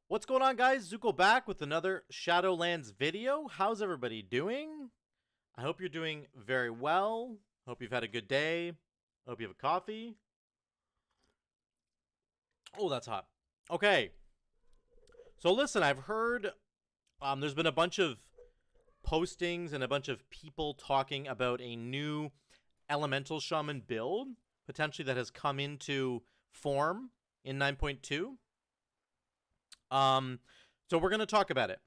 What's going on, guys? Zuko back with another Shadowlands video. How's everybody doing? I hope you're doing very well. Hope you've had a good day. Hope you have a coffee. Oh, that's hot. Okay. So listen, I've heard there's been a bunch of postings and a bunch of people talking about a new Elemental Shaman build, potentially that has come into form in 9.2. So we're going to talk about it.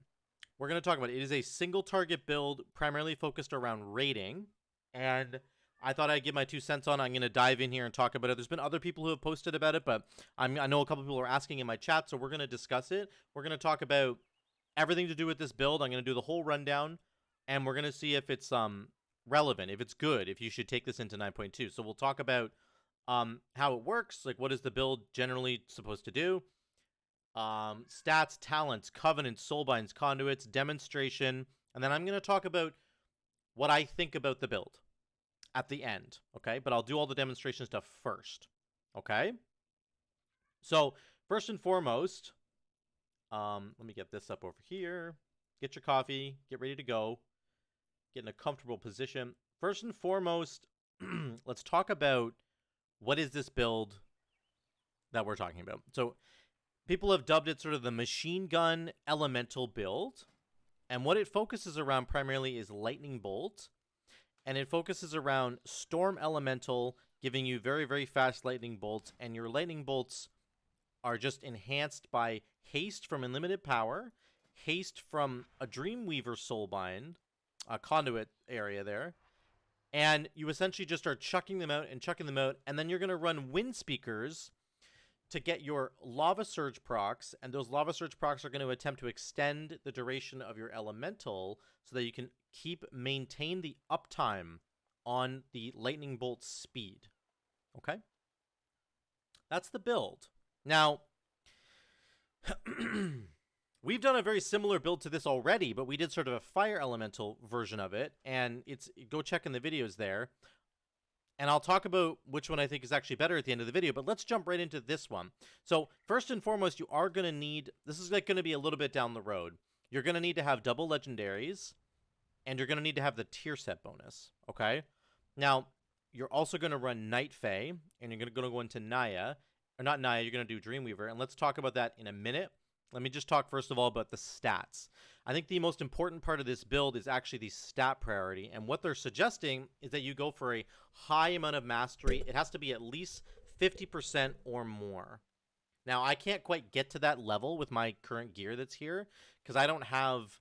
It is a single target build, primarily focused around raiding, and I thought I'd give my 2 cents on it. I'm going to dive in here and talk about it. There's been other people who have posted about it, but I know a couple people are asking in my chat, so we're going to discuss it. We're going to talk about everything to do with this build. I'm going to do the whole rundown, and we're going to see if it's relevant, if it's good, if you should take this into 9.2. So we'll talk about how it works, like what is the build generally supposed to do. Stats, talents, covenants, soulbinds, conduits, demonstration, and then I'm going to talk about what I think about the build at the end, okay? But I'll do all the demonstration stuff first, okay? So, first and foremost, let me get this up over here. Get your coffee, get ready to go, get in a comfortable position. First and foremost, let's talk about what is this build that we're talking about. So, people have dubbed it sort of the machine gun elemental build. And what it focuses around primarily is lightning bolt. And it focuses around storm elemental, giving you very, very fast lightning bolts. And your lightning bolts are just enhanced by haste from unlimited power, haste from a Dreamweaver Soulbind, a conduit area there. And you essentially just start chucking them out. And then you're going to run wind speakers to get your Lava Surge procs, and those Lava Surge procs are going to attempt to extend the duration of your elemental so that you can maintain the uptime on the lightning bolt speed. Okay? That's the build. Now, we've done a very similar build to this already, but we did sort of a fire elemental version of it, and go check in the videos there. And I'll talk about which one I think is actually better at the end of the video, but let's jump right into this one. So first and foremost, you are going to need, this is like going to be a little bit down the road. You're going to need to have double legendaries, and you're going to need to have the tier set bonus, okay? Now, you're also going to run Night Fae, and you're going to go into Naya, or not Naya, you're going to do Dreamweaver, and let's talk about that in a minute. Let me just talk first of all about the stats. I think the most important part of this build is actually the stat priority, and what they're suggesting is that you go for a high amount of mastery. It has to be at least 50% or more. Now, I can't quite get to that level with my current gear that's here, because I don't have,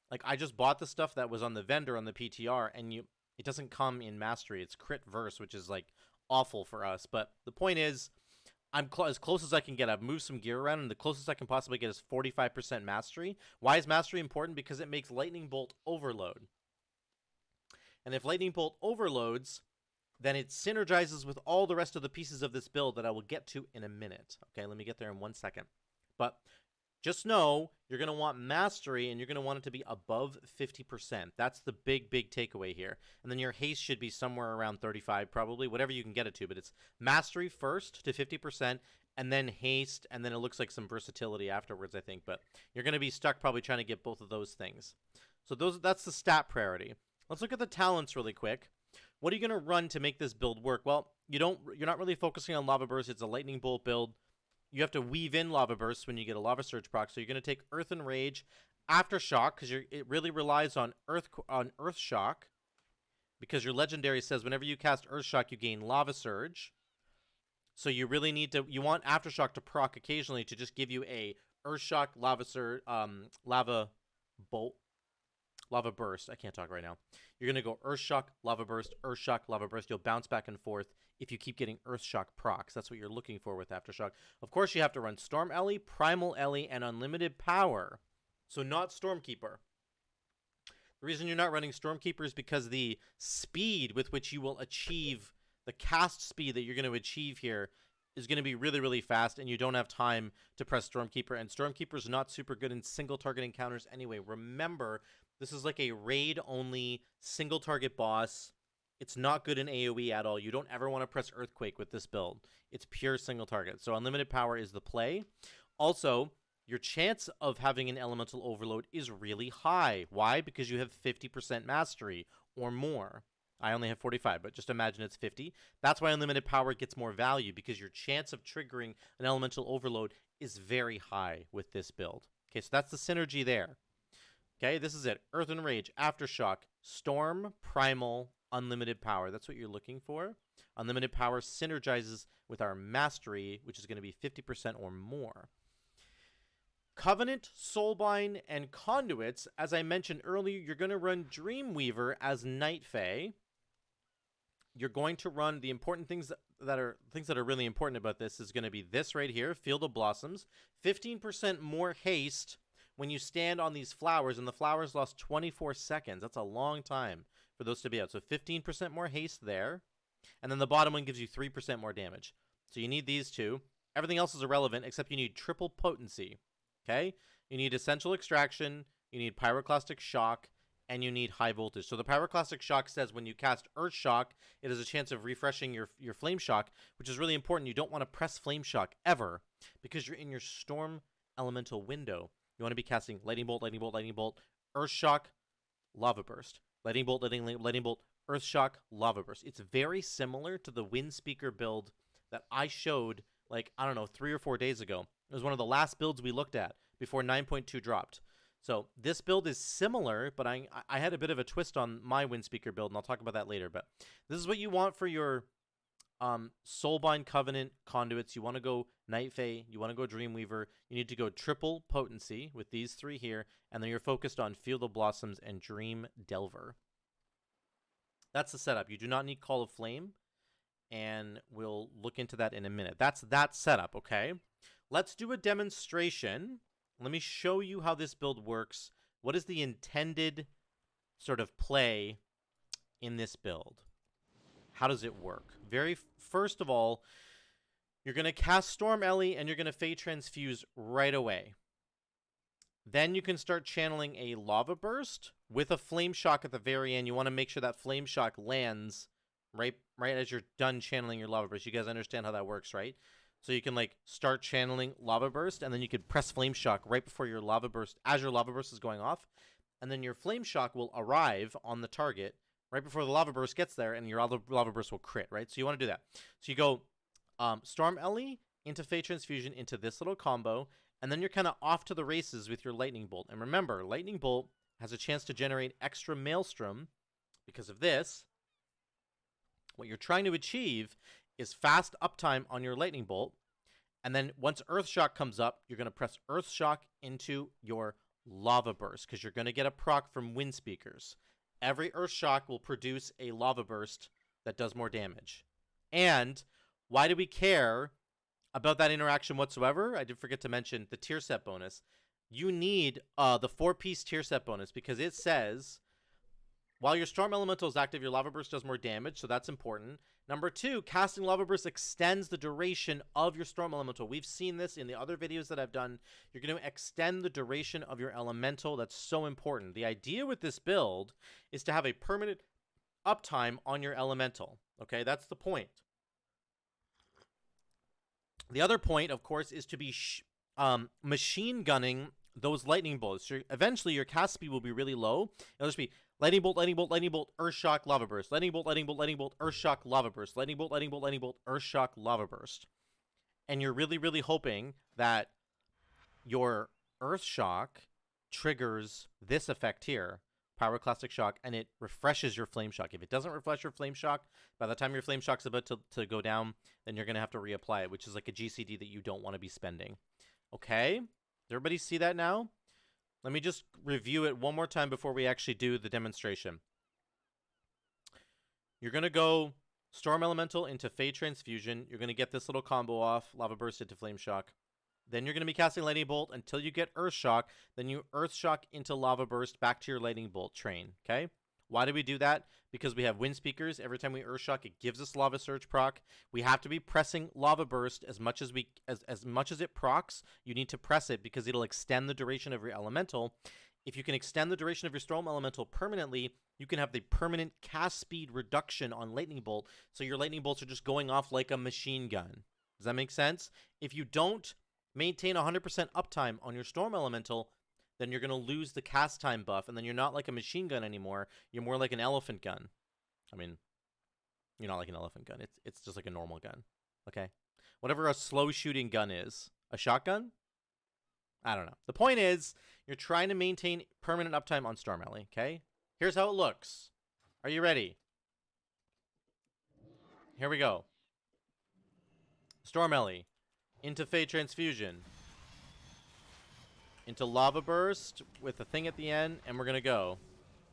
like, I just bought the stuff that was on the vendor on the PTR, and it doesn't come in mastery. It's crit verse, which is, like, awful for us, but the point is, I'm as close as I can get. I've moved some gear around, and the closest I can possibly get is 45% mastery. Why is mastery important? Because it makes Lightning Bolt overload. And if Lightning Bolt overloads, then it synergizes with all the rest of the pieces of this build that I will get to in a minute. Okay, let me get there in 1 second. But just know you're going to want mastery, and you're going to want it to be above 50%. That's the big, big takeaway here. And then your haste should be somewhere around 35, probably, whatever you can get it to. But it's mastery first to 50%, and then haste, and then it looks like some versatility afterwards, I think. But you're going to be stuck probably trying to get both of those things. So that's the stat priority. Let's look at the talents really quick. What are you going to run to make this build work? Well, you're not really focusing on Lava Burst. It's a Lightning Bolt build. You have to weave in Lava Bursts when you get a Lava Surge proc. So you're going to take Earth and Rage, Aftershock, because it really relies on Earth Shock, because your legendary says whenever you cast Earth Shock, you gain Lava Surge. So you really need to, you want Aftershock to proc occasionally to just give you a Earth Shock, Lava Surge, Lava Bolt, Lava Burst. I can't talk right now. You're going to go Earth Shock, Lava Burst, Earth Shock, Lava Burst. You'll bounce back and forth if you keep getting Earth Shock procs. That's what you're looking for with Aftershock. Of course, you have to run Storm Ellie, Primal Ellie, and Unlimited Power. So not Stormkeeper. The reason you're not running Stormkeeper is because the speed with which you will achieve, the cast speed that you're going to achieve here is going to be really, really fast, and you don't have time to press Stormkeeper. And Stormkeeper is not super good in single target encounters anyway. Remember, this is like a raid-only single target boss. It's not good in AoE at all. You don't ever want to press Earthquake with this build. It's pure single target. So Unlimited Power is the play. Also, your chance of having an elemental overload is really high. Why? Because you have 50% mastery or more. I only have 45, but just imagine it's 50. That's why unlimited power gets more value, because your chance of triggering an elemental overload is very high with this build. Okay, so that's the synergy there. Okay, this is it. Earth and Rage, Aftershock, Storm, Primal, Unlimited Power. That's what you're looking for. Unlimited Power synergizes with our Mastery, which is going to be 50% or more. Covenant, Soulbind, and Conduits, as I mentioned earlier, you're going to run Dreamweaver as Night Fae. You're going to run the important things that are really important about this is going to be this right here, Field of Blossoms. 15% more haste when you stand on these flowers, and the flowers lost 24 seconds. That's a long time for those to be out. So 15% more haste there. And then the bottom one gives you 3% more damage. So you need these two. Everything else is irrelevant, except you need triple potency. Okay? You need Essential Extraction, you need Pyroclastic Shock, and you need High Voltage. So the Pyroclastic Shock says when you cast Earth Shock, it has a chance of refreshing your Flame Shock, which is really important. You don't want to press Flame Shock ever, because you're in your Storm Elemental window. You want to be casting Lightning Bolt, Lightning Bolt, Lightning Bolt, Earth Shock, Lava Burst. Lightning Bolt, Lightning Bolt, Earth Shock, Lava Burst. It's very similar to the Wind Speaker build that I showed, like, I don't know, 3 or 4 days ago. It was one of the last builds we looked at before 9.2 dropped. So this build is similar, but I had a bit of a twist on my Wind Speaker build, and I'll talk about that later. But this is what you want for your Soulbind, Covenant, Conduits. You want to go Night Fae, you want to go Dreamweaver. You need to go triple potency with these three here, and then you're focused on Field of Blossoms and Dream Delver. That's the setup. You do not need Call of Flame, and we'll look into that in a minute. That's that setup, okay? Let's do a demonstration. Let me show you how this build works. What is the intended sort of play in this build? How does it work? First of all, you're going to cast Storm Ellie, and you're going to Fey Transfuse right away. Then you can start channeling a Lava Burst with a Flame Shock at the very end. You want to make sure that Flame Shock lands right as you're done channeling your Lava Burst. You guys understand how that works, right? So you can, like, start channeling Lava Burst, and then you could press Flame Shock right before your Lava Burst, as your Lava Burst is going off. And then your Flame Shock will arrive on the target right before the Lava Burst gets there, and your Lava Burst will crit, right? So you want to do that. So you go Storm Ellie into Fey Transfusion into this little combo, and then you're kind of off to the races with your Lightning Bolt. And remember, Lightning Bolt has a chance to generate extra Maelstrom because of this. What you're trying to achieve is fast uptime on your Lightning Bolt, and then once Earth Shock comes up, you're going to press Earth Shock into your Lava Burst, because you're going to get a proc from Wind Speakers. Every Earth Shock will produce a Lava Burst that does more damage. And why do we care about that interaction whatsoever? I did forget to mention the tier set bonus. You need the 4-piece tier set bonus, because it says while your Storm Elemental is active, your Lava Burst does more damage, so that's important. Number 2, casting Lava Burst extends the duration of your Storm Elemental. We've seen this in the other videos that I've done. You're going to extend the duration of your Elemental. That's so important. The idea with this build is to have a permanent uptime on your Elemental. Okay, that's the point. The other point, of course, is to be machine gunning those lightning bolts. Eventually, your cast speed will be really low. It'll just be Lightning Bolt, Lightning Bolt, Lightning Bolt, Earth Shock, Lava Burst. Lightning Bolt, Lightning Bolt, Lightning Bolt, Earth Shock, Lava Burst. Lightning Bolt, Lightning Bolt, Lightning Bolt, Earth Shock, Lava Burst. And you're really, really hoping that your Earth Shock triggers this effect here, Pyroclastic Shock, and it refreshes your Flame Shock. If it doesn't refresh your Flame Shock, by the time your Flame Shock's about to go down, then you're going to have to reapply it, which is like a GCD that you don't want to be spending. Okay? Does everybody see that now? Let me just review it one more time before we actually do the demonstration. You're going to go Storm Elemental into Fey Transfusion. You're going to get this little combo off, Lava Burst into Flame Shock. Then you're going to be casting Lightning Bolt until you get Earth Shock. Then you Earth Shock into Lava Burst back to your Lightning Bolt train. Okay? Why do we do that? Because we have Wind Speakers. Every time we Earth Shock, it gives us Lava Surge proc. We have to be pressing Lava Burst as much as it procs. You need to press it because it'll extend the duration of your Elemental. If you can extend the duration of your Storm Elemental permanently, you can have the permanent cast speed reduction on Lightning Bolt, so your Lightning Bolts are just going off like a machine gun. Does that make sense? If you don't maintain 100% uptime on your Storm Elemental, then you're going to lose the cast time buff, and then you're not like a machine gun anymore. You're more like an elephant gun. I mean, you're not like an elephant gun. It's just like a normal gun, okay? Whatever a slow-shooting gun is. A shotgun? I don't know. The point is, you're trying to maintain permanent uptime on Storm Ellie, okay? Here's how it looks. Are you ready? Here we go. Storm Ellie. Into Fey Transfusion. Into Lava Burst with a thing at the end, and we're going to go.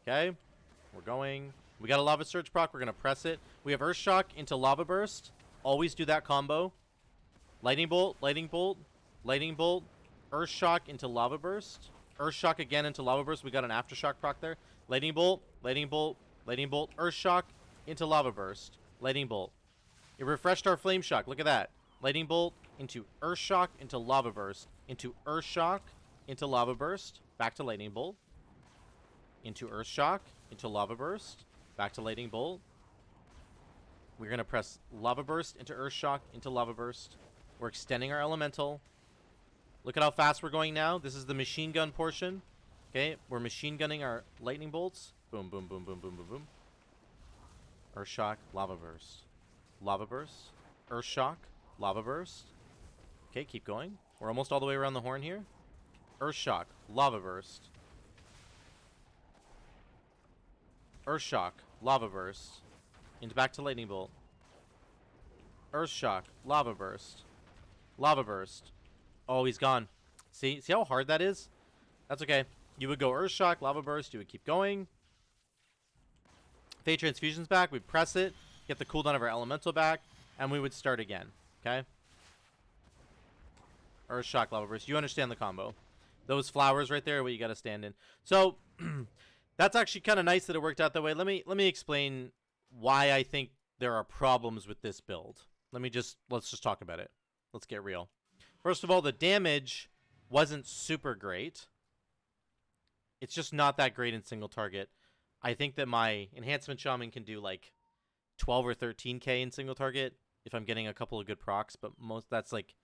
Okay? We're going. We got a Lava Surge proc. We're going to press it. We have Earth Shock into Lava Burst. Always do that combo. Lightning Bolt, Lightning Bolt, Lightning Bolt. Earth Shock into Lava Burst. Earth Shock again into Lava Burst. We got an Aftershock proc there. Lightning Bolt, Lightning Bolt, Lightning Bolt. Earth Shock into Lava Burst. Lightning Bolt. It refreshed our Flame Shock. Look at that. Lightning Bolt into Earth Shock into Lava Burst. Into Earth Shock into Lava Burst. Back to Lightning Bolt. Into Earth Shock into Lava Burst. Back to Lightning Bolt. We're going to press Lava Burst into Earth Shock into Lava Burst. We're extending our Elemental. Look at how fast we're going now. This is the machine gun portion. Okay, we're machine gunning our lightning bolts. Boom, boom, boom, boom, boom, boom, boom. Earth Shock, Lava Burst. Lava Burst. Earth Shock, Lava Burst. Okay, keep going. We're almost all the way around the horn here. Earth Shock, Lava Burst. Earth Shock, Lava Burst. Into back to Lightning Bolt. Earth Shock, Lava Burst. Lava Burst. Oh, he's gone. See how hard that is? That's okay. You would go Earth Shock, Lava Burst. You would keep going. Fey Transfusion's back. We'd press it. Get the cooldown of our Elemental back. And we would start again. Okay? Earth Shock, Lava Burst. You understand the combo. Those flowers right there are what you got to stand in. So, that's actually kind of nice that it worked out that way. Let me explain why I think there are problems with this build. Let's just talk about it. Let's get real. First of all, the damage wasn't super great. It's just not that great in single target. I think that my Enhancement Shaman can do like 12 or 13k in single target if I'm getting a couple of good procs, but most that's like,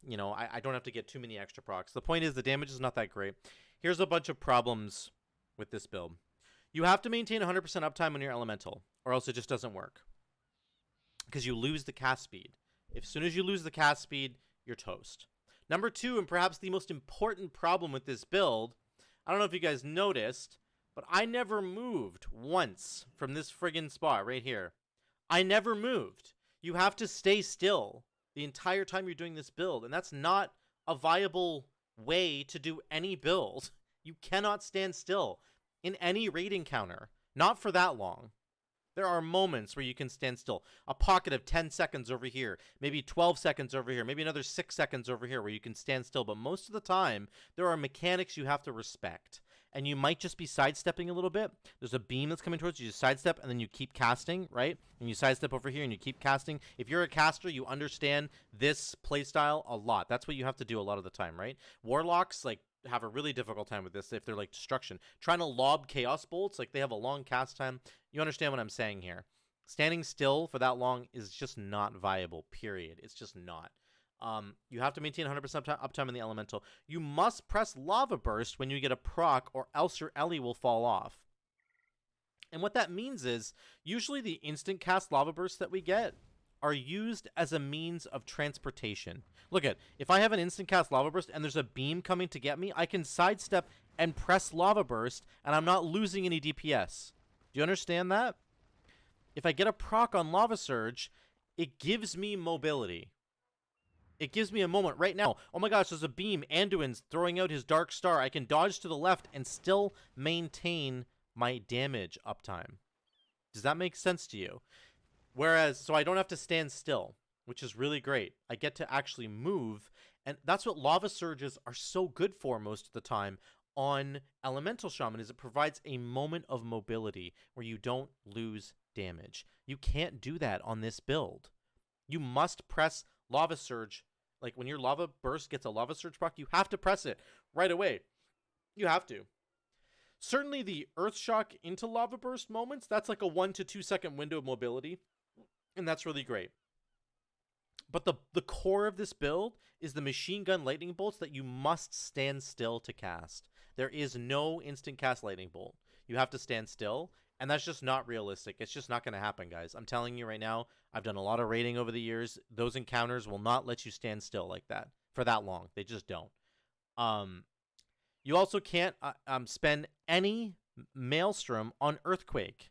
you know, I don't have to get too many extra procs. The point is the damage is not that great. Here's a bunch of problems with this build. You have to maintain 100% uptime on your Elemental, or else it just doesn't work. Because you lose the cast speed. As soon as you lose the cast speed, you're toast. Number two, and perhaps the most important problem with this build, I don't know if you guys noticed, but I never moved once from this friggin' spot right here. I never moved. You have to stay still the entire time you're doing this build, and that's not a viable way to do any build. You cannot stand still in any raid encounter. Not for that long. There are moments where you can stand still. A pocket of 10 seconds over here, maybe 12 seconds over here, maybe another 6 seconds over here where you can stand still. But most of the time, there are mechanics you have to respect. And you might just be sidestepping a little bit. There's a beam that's coming towards you. You just sidestep, and then you keep casting, right? And you sidestep over here, and you keep casting. If you're a caster, you understand this playstyle a lot. That's what you have to do a lot of the time, right? Warlocks, like, have a really difficult time with this if they're like destruction. Trying to lob chaos bolts, like they have a long cast time. You understand what I'm saying here. Standing still for that long is just not viable, period. It's just not. You have to maintain 100% uptime in the Elemental. You must press Lava Burst when you get a proc, or else your Ellie will fall off. And what that means is, usually the instant cast Lava Bursts that we get are used as a means of transportation. Look at, if I have an instant cast Lava Burst and there's a beam coming to get me, I can sidestep and press Lava Burst, and I'm not losing any DPS. Do you understand that? If I get a proc on Lava Surge, it gives me mobility. It gives me a moment right now. Oh my gosh, there's a beam. Anduin's throwing out his Dark Star. I can dodge to the left and still maintain my damage uptime. Does that make sense to you? Whereas, so I don't have to stand still, which is really great. I get to actually move, and that's what Lava Surges are so good for most of the time on Elemental Shaman, is it provides a moment of mobility where you don't lose damage. You can't do that on this build. You must press Lava Surge. Like, when your Lava Burst gets a Lava Surge proc, you have to press it right away. You have to. Certainly the Earth Shock into Lava Burst moments, that's like a 1 to 2 second window of mobility. And that's really great. But the core of this build is the machine gun lightning bolts that you must stand still to cast. There is no instant cast lightning bolt. You have to stand still, and that's just not realistic. It's just not going to happen, guys. I'm telling you right now, I've done a lot of raiding over the years. Those encounters will not let you stand still like that for that long. They just don't. You also can't spend any Maelstrom on Earthquake.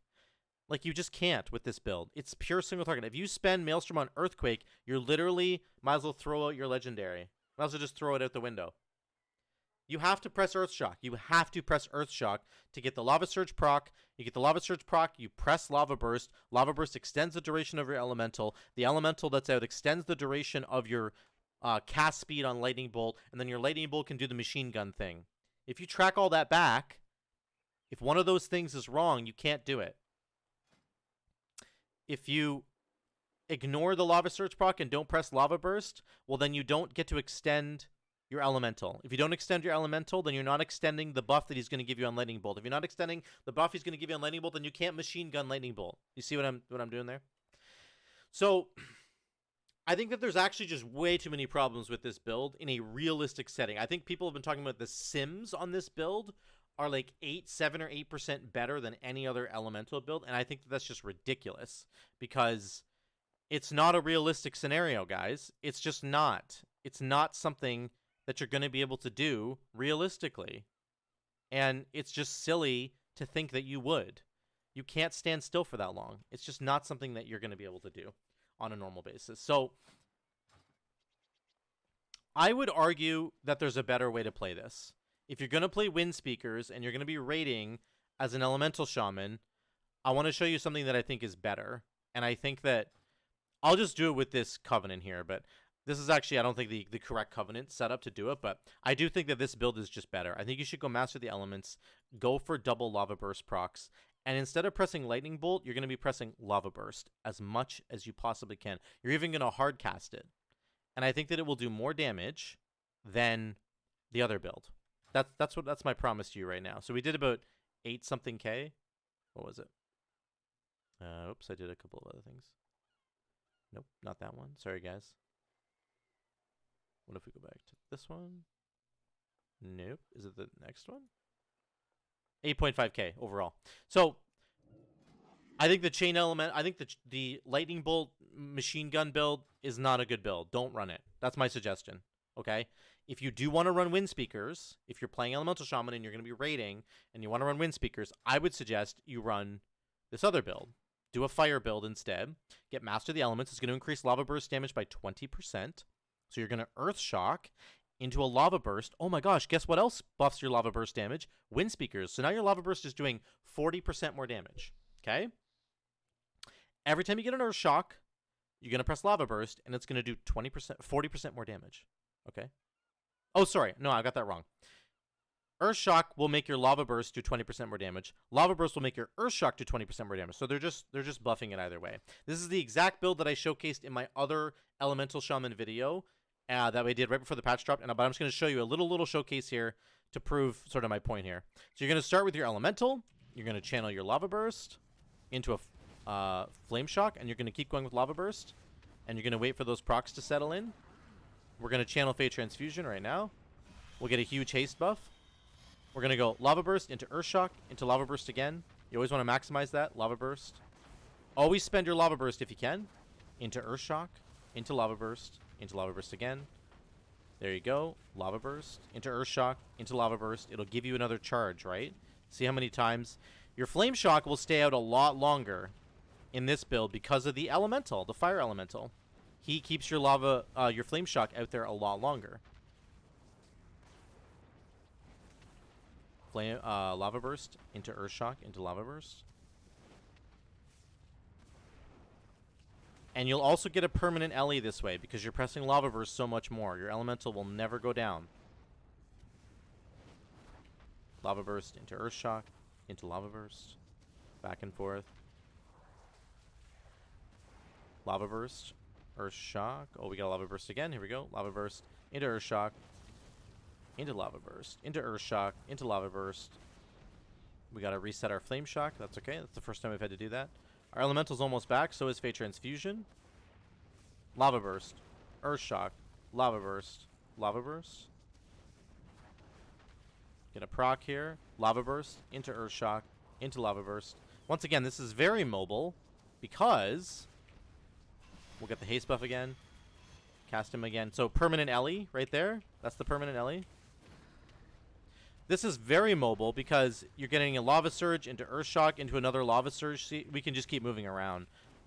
Like, you just can't with this build. It's pure single target. If you spend Maelstrom on Earthquake, you're literally, might as well throw out your legendary. Might as well just throw it out the window. You have to press Earthshock. You have to press Earthshock to get the Lava Surge proc. You get the Lava Surge proc, you press Lava Burst. Lava Burst extends the duration of your Elemental. The Elemental that's out extends the duration of your cast speed on Lightning Bolt, and then your Lightning Bolt can do the machine gun thing. If you track all that back, if one of those things is wrong, you can't do it. If you ignore the Lava Surge proc and don't press Lava Burst, well, then you don't get to extend your Elemental. If you don't extend your Elemental, then you're not extending the buff that he's going to give you on Lightning Bolt. If you're not extending the buff he's going to give you on Lightning Bolt, then you can't machine gun Lightning Bolt. You see what I'm doing there? So I think that there's actually just way too many problems with this build in a realistic setting. I think people have been talking about the sims on this build are like 7 or 8% better than any other Elemental build, and I think that's just ridiculous because it's not a realistic scenario, guys. It's just not. It's not something that you're going to be able to do realistically, and it's just silly to think that you would. You can't stand still for that long. It's just not something that you're going to be able to do on a normal basis. So I would argue that there's a better way to play this. If you're going to play Wind Speakers and you're going to be raiding as an Elemental Shaman, I want to show you something that I think is better. And I think that I'll just do it with this Covenant here, but this is actually, I don't think the correct Covenant setup to do it, but I do think that this build is just better. I think you should go Master the Elements, go for double Lava Burst procs, and instead of pressing Lightning Bolt, you're going to be pressing Lava Burst as much as you possibly can. You're even going to hard cast it. And I think that it will do more damage than the other build. That's my promise to you right now. So we did about 8-something K. What was it? Oops, I did a couple of other things. Nope, not that one. Sorry, guys. What if we go back to this one? Nope. Is it the next one? 8.5K overall. So I think the chain element, I think the Lightning Bolt machine gun build is not a good build. Don't run it. That's my suggestion. Okay? If you do want to run Wind Speakers, if you're playing Elemental Shaman and you're going to be raiding and you want to run Wind Speakers, I would suggest you run this other build. Do a fire build instead. Get Master the Elements. It's going to increase Lava Burst damage by 20%. So you're going to Earth Shock into a Lava Burst. Oh my gosh, guess what else buffs your Lava Burst damage? Wind Speakers. So now your Lava Burst is doing 40% more damage. Okay? Every time you get an Earth Shock, you're going to press Lava Burst, and it's going to do 20%, 40% more damage. Okay? Oh, sorry. No, I got that wrong. Earth Shock will make your Lava Burst do 20% more damage. Lava Burst will make your Earth Shock do 20% more damage. So they're just buffing it either way. This is the exact build that I showcased in my other Elemental Shaman video that we did right before the patch dropped. But I'm just going to show you a little showcase here to prove sort of my point here. So you're going to start with your Elemental. You're going to channel your Lava Burst into a Flame Shock, and you're going to keep going with Lava Burst. And you're going to wait for those procs to settle in. We're going to channel Fade Transfusion right now. We'll get a huge haste buff. We're going to go Lava Burst into Earth Shock, into Lava Burst again. You always want to maximize that. Lava Burst. Always spend your Lava Burst if you can. Into Earth Shock, into Lava Burst again. There you go. Lava Burst, into Earth Shock, into Lava Burst. It'll give you another charge, right? See how many times? Your Flame Shock will stay out a lot longer in this build because of the Elemental, the Fire Elemental. He keeps your your Flame Shock out there a lot longer. Lava Burst into Earth Shock into Lava Burst. And you'll also get a permanent LE this way because you're pressing Lava Burst so much more. Your Elemental will never go down. Lava Burst into Earth Shock into Lava Burst. Back and forth. Lava Burst. Earth Shock. Oh, we got a Lava Burst again. Here we go. Lava Burst into Earth Shock. Into Lava Burst. Into Earth Shock. Into Lava Burst. We got to reset our Flame Shock. That's okay. That's the first time we've had to do that. Our Elemental's almost back. So is Fate Transfusion. Lava Burst. Earth Shock, Lava Burst, Lava Burst. Get a proc here, Lava Burst, into Earth Shock, into Lava Burst. Once again, this is very mobile because we'll get the haste buff again. Cast him again. So permanent Ellie right there. That's the permanent Ellie. This is very mobile because you're getting a Lava Surge into Earth Shock into another Lava Surge. See, we can just keep moving around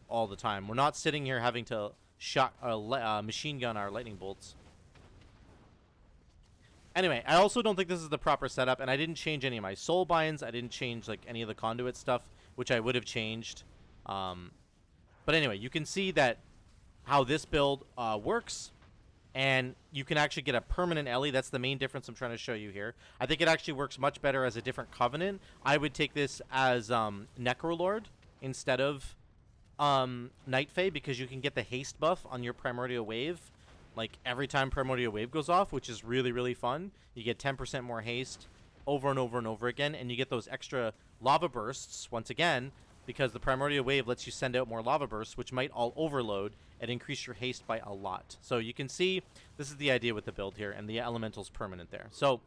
all the time. We're not sitting here having to machine gun our lightning bolts. Anyway, I also don't think this is the proper setup, and I didn't change any of my Soulbinds. I didn't change like any of the Conduit stuff, which I would have changed. But anyway, you can see that how this build works, and you can actually get a permanent Ellie. That's the main difference I'm trying to show you here. I think it actually works much better as a different Covenant. I would take this as Necrolord instead of Night Fae, because you can get the haste buff on your Primordial Wave like every time Primordial Wave goes off, which is really, really fun. You get 10% more haste over and over and over again, and you get those extra lava bursts once again because the Primordial Wave lets you send out more lava bursts, which might all overload and increase your haste by a lot. So you can see this is the idea with the build here, and the elemental's permanent there. So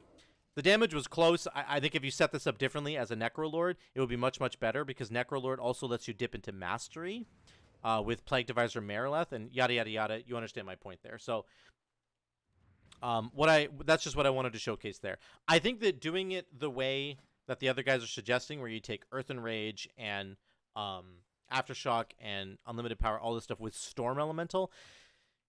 the damage was close. I think if you set this up differently as a Necrolord, it would be much, much better, because Necrolord also lets you dip into Mastery with Plague Deviser Marileth and yada, yada, yada. You understand my point there. So that's just what I wanted to showcase there. I think that doing it the way that the other guys are suggesting, where you take Earth and Rage and Aftershock and Unlimited Power, all this stuff with Storm Elemental,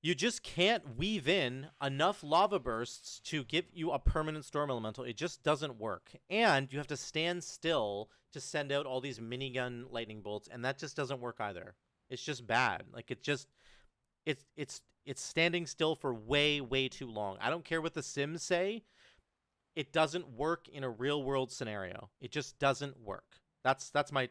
you just can't weave in enough lava bursts to give you a permanent Storm Elemental. It just doesn't work. And you have to stand still to send out all these minigun lightning bolts, and that just doesn't work either. It's just bad. Like, it's standing still for way, way too long. I don't care what the Sims say. It doesn't work in a real world scenario. It just doesn't work. That's my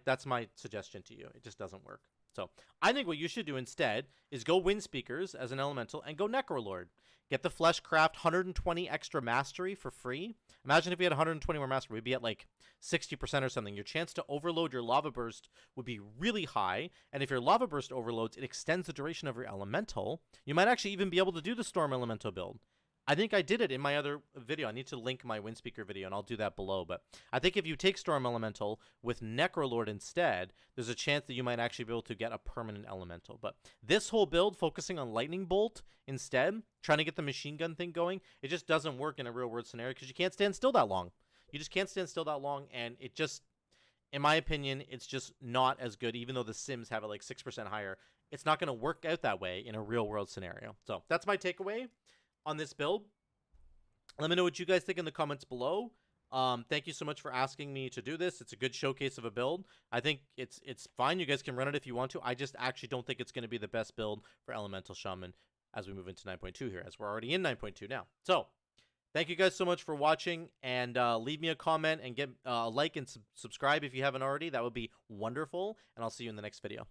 suggestion to you. It just doesn't work. So I think what you should do instead is go Wind Speakers as an elemental and go Necrolord. Get the Fleshcraft 120 extra mastery for free. Imagine if you had 120 more mastery, we'd be at like 60% or something. Your chance to overload your lava burst would be really high. And if your lava burst overloads, it extends the duration of your elemental. You might actually even be able to do the Storm Elemental build. I think I did it in my other video. I need to link my Windspeaker video, and I'll do that below. But I think if you take Storm Elemental with Necrolord instead, there's a chance that you might actually be able to get a permanent elemental. But this whole build, focusing on Lightning Bolt instead, trying to get the machine gun thing going, it just doesn't work in a real-world scenario because you can't stand still that long. You just can't stand still that long, and it just, in my opinion, it's just not as good, even though the Sims have it like 6% higher. It's not going to work out that way in a real-world scenario. So that's my takeaway on this build. Let me know what you guys think in the comments below. Thank you so much for asking me to do this. It's a good showcase of a build. I think it's fine. You guys can run it if you want to. I just actually don't think it's going to be the best build for Elemental Shaman as we move into 9.2 here, as we're already in 9.2 now. So thank you guys so much for watching, and leave me a comment and get a like and subscribe if you haven't already. That would be wonderful, and I'll see you in the next video.